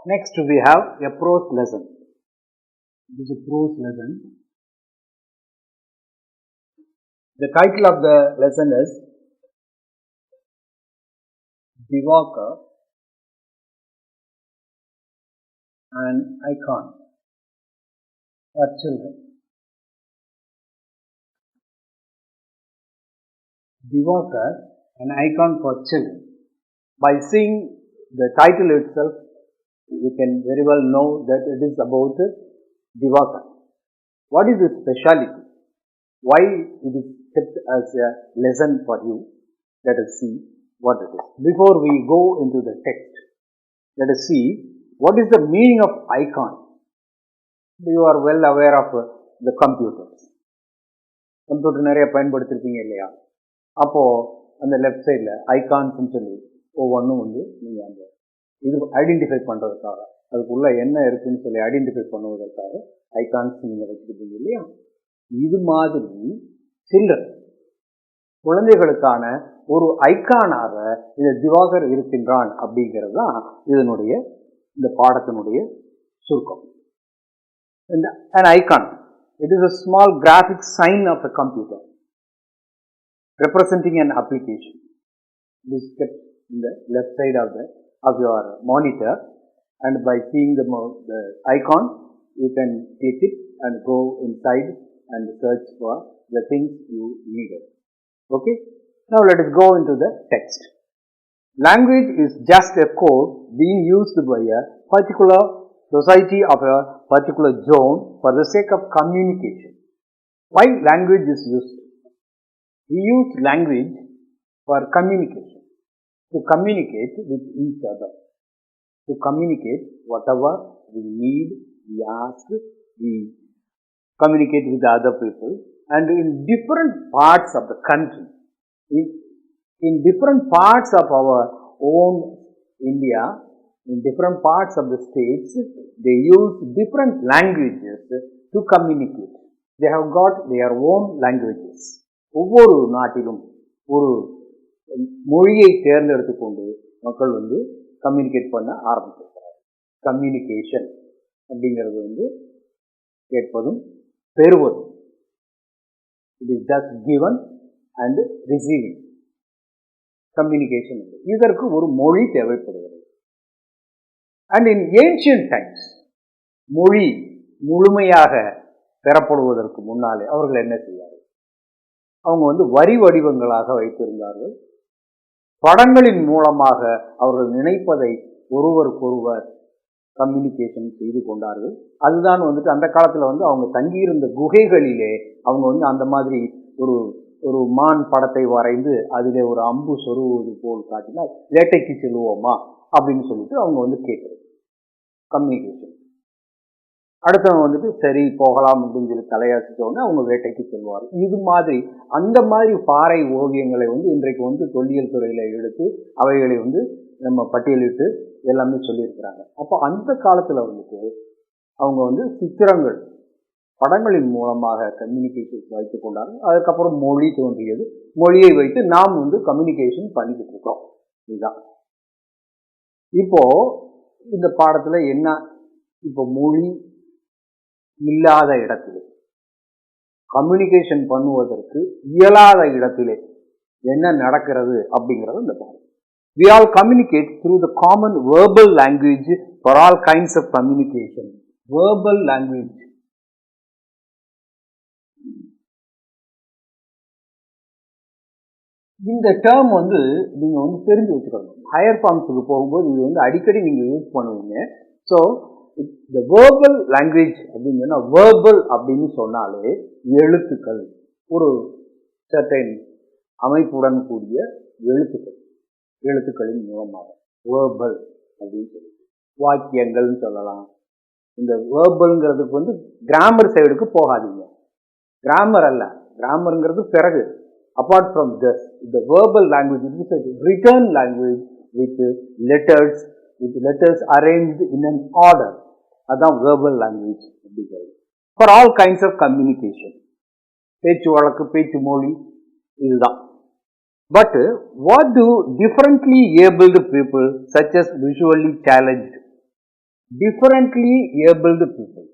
Next we have a prose lesson. This is a prose lesson. The title of the lesson is Diwarkar-An icon for children. Diwarkar, an icon for children. By seeing the title itself, you can very well know that it is about Diwarkar. What is its speciality? Why it is kept as a lesson for you? Let us see what it is. Before we go into the text, let us see what is the meaning of icon. You are well aware of the computers. Computer நிறைய பயன்படுத்திருப்பீங்க இல்லையா? அப்போ அந்த left சைடில் ஐகான்ஸ்ன்னு சொல்லி ஒவ்வொன்றும் நீங்கள் அந்த இது ஐடென்டிஃபை பண்ணுறதுக்காக அதுக்குள்ளே என்ன இருக்குன்னு சொல்லி ஐடென்டிஃபை பண்ணுவதற்காக ஐகான்ஸ் நீங்கள் வச்சுருப்பீங்க இல்லையா? இது மாதிரி சில்ட்ரன் குழந்தைகளுக்கான ஒரு ஐகானாக இந்த திவாகர் இருக்கின்றான் அப்படிங்கிறது தான் இதனுடைய இந்த பாடத்தினுடைய சுருக்கம். An icon, it is a small graphic sign of a computer representing an application. It is kept in the left side of your monitor, and by seeing the icon you can click it and go inside and search for the things you needed. Okay, now let us go into the text. Language is just a code being used by a particular society of a particular zone for the sake of communication. Why language is used? We use language for communication, to communicate with each other, to communicate whatever we need, we ask, we communicate with other people, and in different parts of the country, in different parts of our own India, in different parts of the states, they use different languages to communicate. They have got their own languages. ஒவ்வொரு நாட்டிலும் ஒரு மொழியை தேர்ந்தெடுத்து கொண்டு மக்கள் communicate பண்ண ஆரம்பிச்சிருக்கிறார். Communication அப்படிங்கிறது கேட்பதும் பெறுவதும். It is just given and receiving. Communication இதற்கு ஒரு மொழி தேவைப்படுகிறது. And in ancient times, மொழி முழுமையாக பெறப்படுவதற்கு முன்னாலே அவர்கள் என்ன செய்வார்கள்? அவங்க வரி வடிவங்களாக வைத்திருந்தார்கள். படங்களின் மூலமாக அவர்கள் நினைப்பதை ஒருவருக்கொருவர் கம்யூனிகேஷன் செய்து கொண்டார்கள். அதுதான் அந்த காலத்தில் அவங்க தங்கியிருந்த குகைகளிலே அவங்க அந்த மாதிரி ஒரு மான் படத்தை வரைந்து அதிலே ஒரு அம்பு சொருவது போல் காட்டினால் வேட்டைக்கு செல்வோமா அப்படின்னு சொல்லிட்டு அவங்க கேட்குறது கம்யூனிகேஷன். அடுத்தவங்க சரி போகலாம் அப்படின்னு சொல்லி தலையாசிச்சோடனே அவங்க வேட்டைக்கு செல்வார்கள். இது மாதிரி அந்த மாதிரி பாறை ஓவியங்களை இன்றைக்கு தொல்லியல் துறையில் எடுத்து அவைகளை நம்ம பட்டியலிட்டு எல்லாமே சொல்லியிருக்கிறாங்க. அப்போ அந்த காலத்தில் அவங்க சித்திரங்கள் படங்களின் மூலமாக கம்யூனிகேஷன் வைத்து கொண்டாங்க. அதுக்கப்புறம் மொழி தோன்றியது. மொழியை வைத்து நாம் கம்யூனிகேஷன் பண்ணிக்கிட்டு இருக்கோம். இதுதான் இப்போ இந்த பாடத்தில் என்ன, இப்போ மொழி இல்லாத இடத்திலே கம்யூனிகேஷன் பண்ணுவதற்கு இயலாத இடத்திலே என்ன நடக்கிறது அப்படிங்கிறது இந்த பாடம். We all communicate through the common verbal language for all kinds of communication. Verbal language. இந்த டேர்ம் நீங்க தெரிஞ்சு வச்சுக்கணும். ஹையர் ஃபார்ம்ஸுக்கு போகும்போது இது அடிக்கடி நீங்க யூஸ் பண்ணுவீங்க. ஸோ இந்த வேர்பல் லாங்குவேஜ் அப்படின்னு சொன்னால் வேர்பல் அப்படின்னு சொன்னாலே எழுத்துக்கள், ஒரு சர்டைன் அமைப்புடன் கூடிய எழுத்துக்களின் மூலமாக வேர்பல் அப்படின்னு சொல்லி வாக்கியங்கள்னு சொல்லலாம். இந்த வேர்பல்ங்கிறதுக்கு கிராமர் சைடுக்கு போகாதீங்க. கிராமர் அல்ல, கிராமருங்கிறது பிறகு. Apart from this, the verbal language is a written language with letters arranged in an order. That's verbal language. For all kinds of communication. பேச்சு வழக்கு, பேச்சு மொழி இதுதான். But what do differently abled people such as visually challenged differently abled people.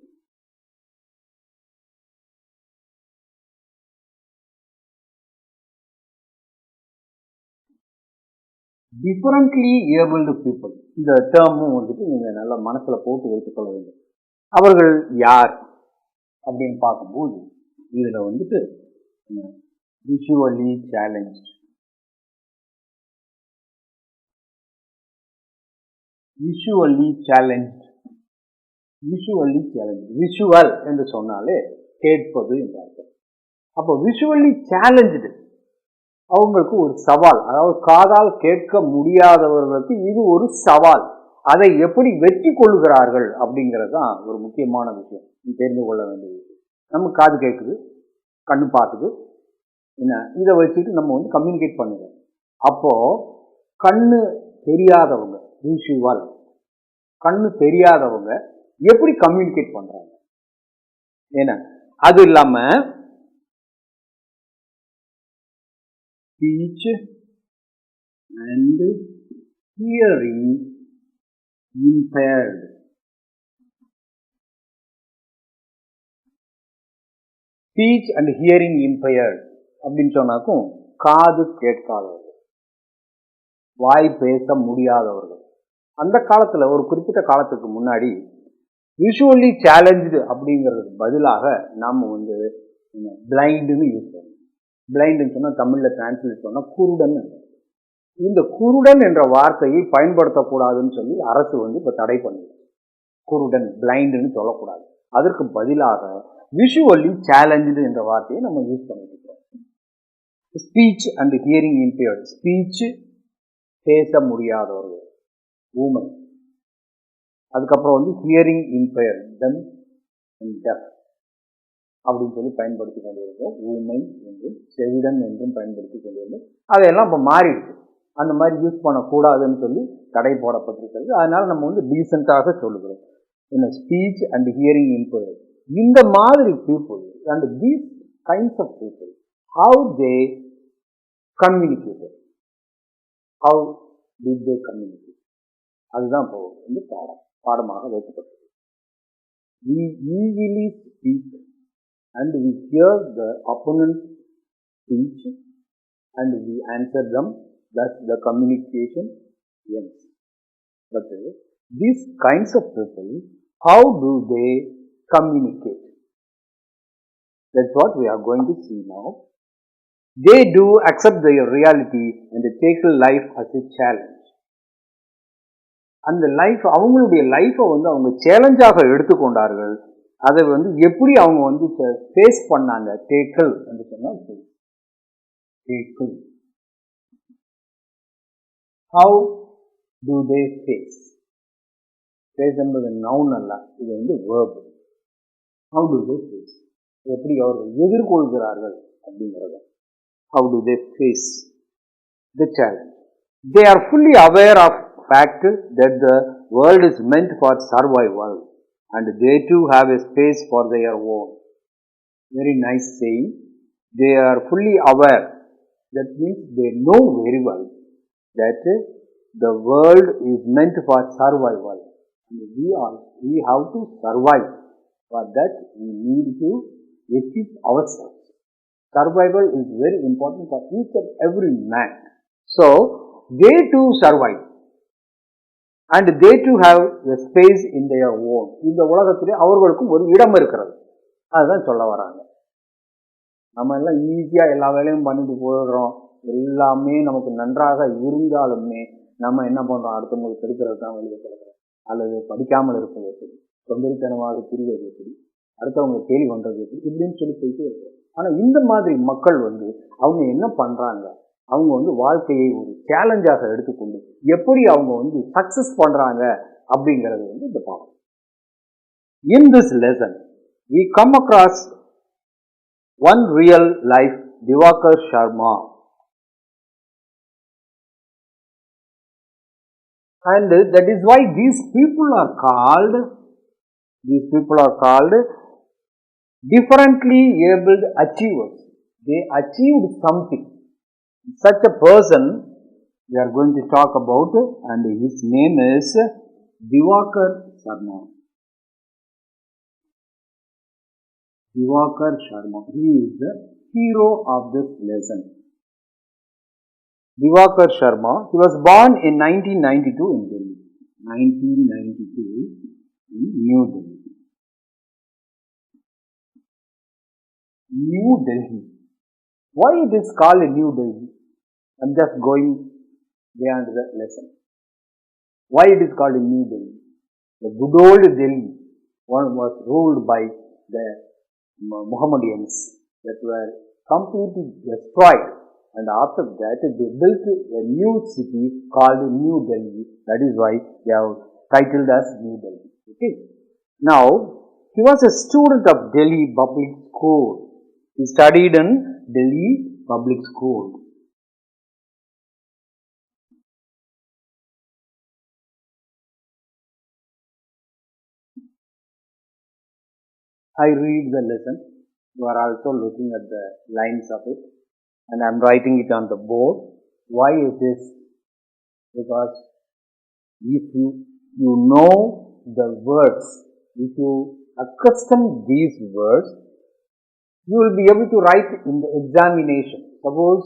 Differently abled people. இந்த டேர்மும் வந்துட்டு நீங்கள் நல்லா மனசில் போட்டு வைத்துக்கொள்ள வேண்டும். அவர்கள் யார் அப்படின்னு பார்க்கும்போது இதில் வந்துட்டு visually challenged, விஷுவல் என்று சொன்னாலே கேட்பது என்றார்கள். அப்போ விஷுவலி சேலஞ்சு அவங்களுக்கு ஒரு சவால், அதாவது காதால் கேட்க முடியாதவர்களுக்கு இது ஒரு சவால். அதை எப்படி வெற்றி கொள்ளுகிறார்கள் அப்படிங்கிறது தான் ஒரு முக்கியமான விஷயம், தெரிந்து கொள்ள வேண்டிய விஷயம். நம்ம காது கேட்குது, கண்ணு பார்க்குது, என்ன இதை வச்சுட்டு நம்ம வந்து கம்யூனிகேட் பண்ணுறோம். அப்போது கண்ணு தெரியாதவங்க, விஷுவல் கண்ணு தெரியாதவங்க எப்படி கம்யூனிகேட் பண்ணுறாங்க? ஏன்னா அது இல்லாமல் speech and hearing impaired. Speech and hearing impaired அப்படின்னு சொன்னாக்கும் காது கேட்காதவர்கள், வாய் பேச முடியாதவர்கள். அந்த காலத்தில் ஒரு குறிப்பிட்ட காலத்துக்கு முன்னாடி விஷுவலி சேலஞ்சு அப்படிங்கிறதுக்கு பதிலாக நாம் வந்து பிளைண்டுன்னு யூஸ் பண்ணுவோம். பிளைண்டுன்னு சொன்னால் தமிழில் டிரான்ஸ்லேட் பண்ணால் குருடன். இந்த குருடன் என்ற வார்த்தையை பயன்படுத்தக்கூடாதுன்னு சொல்லி அரசு வந்து இப்போ தடை பண்ணுது. குருடன், பிளைண்டுன்னு சொல்லக்கூடாது. அதற்கு பதிலாக விஷுவலி சேலஞ்சு என்ற வார்த்தையை நம்ம யூஸ் பண்ணிட்டு இருக்கோம். Speech and hearing impaired, speech பேச முடியாதவர்கள், ஊமை. அதுக்கப்புறம் வந்து hearing impaired, dumb and deaf அப்படின்னு சொல்லி பயன்படுத்தி கொண்டிருக்கோம். ஊமை என்றும் செவிடன் என்றும் பயன்படுத்தி கொண்டிருந்தோம். அதையெல்லாம் இப்போ மாறிடுச்சு. அந்த மாதிரி யூஸ் பண்ணக்கூடாதுன்னு சொல்லி தடை போடப்பட்டிருக்கிறது. அதனால நம்ம வந்து டீசெண்டாக சொல்லுகிறோம். என்ன ஸ்பீச் அண்ட் ஹியரிங் இம்பேர்டு, இந்த மாதிரி people and these kinds of people, how they communicated, how did they communicate, அதுதான் இப்போ வந்து பாடமாக வைக்கப்பட்டது. We easily speak and we hear the opponent's speech and we answer them, thus the communication ends. But these kinds of people, how do they communicate? That's what we are going to see now. They do accept their reality and they take life as a challenge. அந்த life, அவங்களுடைய லைஃப்பை வந்து அவங்க சேலஞ்சாக எடுத்துக்கொண்டார்கள். அதை வந்து எப்படி அவங்க வந்து ஃபேஸ் பண்ணாங்க? டேக்கிள் என்று சொன்னால் tackle. How do they face? Face என்பது நவுன் அல்ல, இது வந்து verb. How do they face, எப்படி அவர்கள் எதிர்கொள்கிறார்கள் அப்படிங்கிறத. How do they face the challenge? They are fully aware of fact that the world is meant for survival and they too have a space for their own. Very nice saying. They are fully aware. That means they know very well that the world is meant for survival. And we have to survive. For that we need to equip ourselves. Survival is very important for each and every man. So they too survive. And they too have a space in their own. இந்த உலகத்திலே அவர்களுக்கும் ஒரு இடம் இருக்கிறது. அதுதான் சொல்ல வராங்க. நம்ம எல்லாம் ஈஸியாக எல்லா வேலையும் பண்ணிட்டு போயிடுறோம். எல்லாமே நமக்கு நன்றாக இருந்தாலுமே நம்ம என்ன பண்ணுறோம்? அடுத்தவங்களுக்கு எடுக்கிறது தான் வெளியே கிடக்கிறோம். அல்லது படிக்காமல் இருப்பது எப்படி, சொந்தரித்தனமாக திரிவது எப்படி, அடுத்தவங்க கேள்வி பண்ணுறது எப்படி, இப்படின்னு சொல்லி போயிட்டு இருக்கிறோம். ஆனால் இந்த மாதிரி மக்கள் வந்து அவங்க என்ன பண்ணுறாங்க? அவங்க வந்து வாழ்க்கையை ஒரு சேலஞ்சாக எடுத்துக்கொண்டு எப்படி அவங்க வந்து சக்சஸ் பண்றாங்க அப்படிங்கிறது வந்து இந்த பாடம். In this lesson we come across one real life Diwarkar-An, and that is why these people are called differently abled achievers. They achieved something. Such a person we are going to talk about, and his name is Diwarkar-An. Diwarkar-An. He is the hero of this lesson. Diwarkar-An. He was born in 1992 in Delhi. 1992 in New Delhi. New Delhi. Why it is called New Delhi? I am just going beyond the lesson. Why it is called New Delhi? The good old Delhi one was ruled by the Mohammedans that were completely destroyed, and after that they built a new city called New Delhi. That is why they have titled as New Delhi. Okay. Now he was a student of Delhi public school. He studied in Delhi public school. I read the lesson. You are also looking at the lines of it, and I am writing it on the board. Why it is? Because if you know the words, if you accustom these words, you will be able to write in the examination. Suppose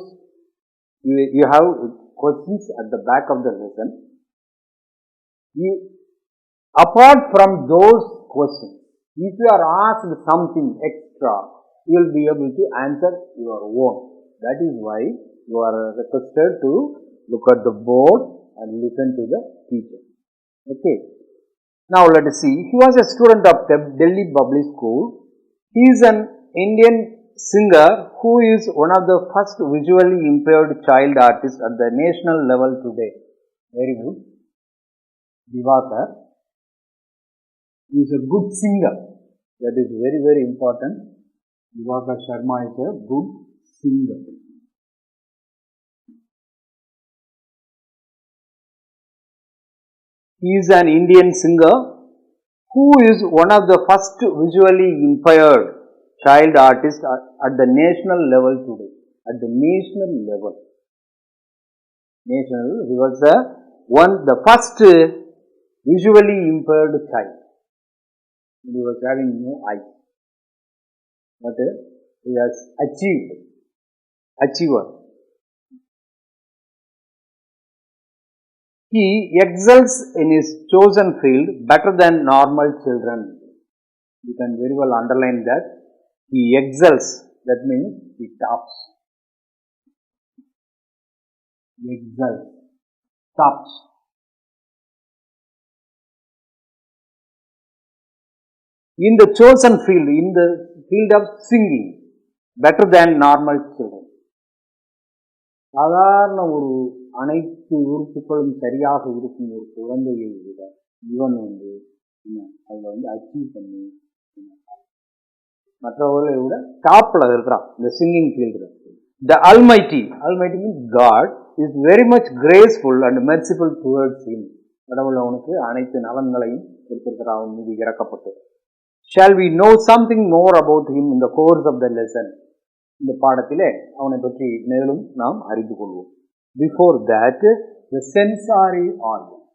you have questions at the back of the lesson. Apart from those questions, if you are asked something extra, you will be able to answer your own. That is why you are requested to look at the board and listen to the teacher. Okay. Now let us see. He was a student of Delhi public school. He is an Indian singer who is one of the first visually impaired child artists at the national level today. Very good. Diwarkar is a good singer. That is very, very important. Diwarkar-An is a good singer. He is an Indian singer who is one of the first visually impaired child artists at the national level today. At the national level. He was the first visually impaired child. He was having no eyes. But he has achiever. He excels in his chosen field better than normal children. You can very well underline that. He excels. That means he tops. Excels. Tops. In the chosen field, in the field of singing, better than normal children. சாதாரண ஒரு அனைத்து உறுப்புகளும் சரியாக இருக்கும் ஒரு குழந்தையை விட இவன் அதில் அச்சீவ் பண்ணி மற்றவர்களை விட டாப்ல இருக்கிறான் இந்த singing field. The Almighty means God is very much graceful and merciful towards him. கடவுள் அவனுக்கு அனைத்து நலன்களையும் கொடுத்திருக்கிறான் அவன் மீது இறக்கப்பட்டு. Shall we know something more about him in the course of the lesson? இந்த பாடத்திலே அவனை பற்றி மேலும் நாம் அறிந்து கொள்வோம். Before that, the sensory organs.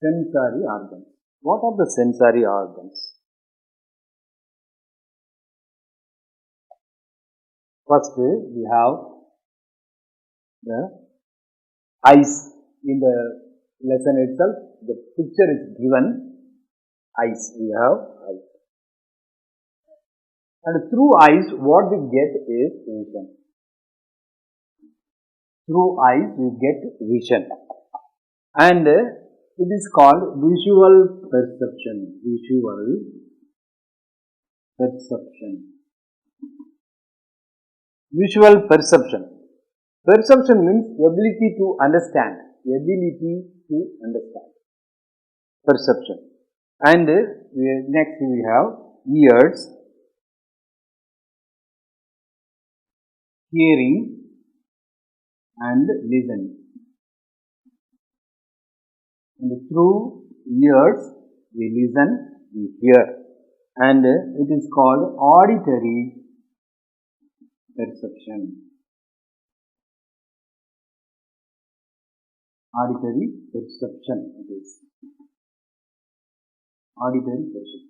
Sensory organs. What are the sensory organs? First, we have the eyes. In the lesson itself, the picture is given. Eyes. We have eyes. And through eyes, what we get is vision. Through eyes, we get vision. And it is called visual perception. Visual perception. Visual perception. Perception means ability to understand. Ability to understand. Perception. And next we have ears, hearing and listening. And through ears we listen, we hear, and it is called auditory perception. Auditory perception it is. Auditory perception.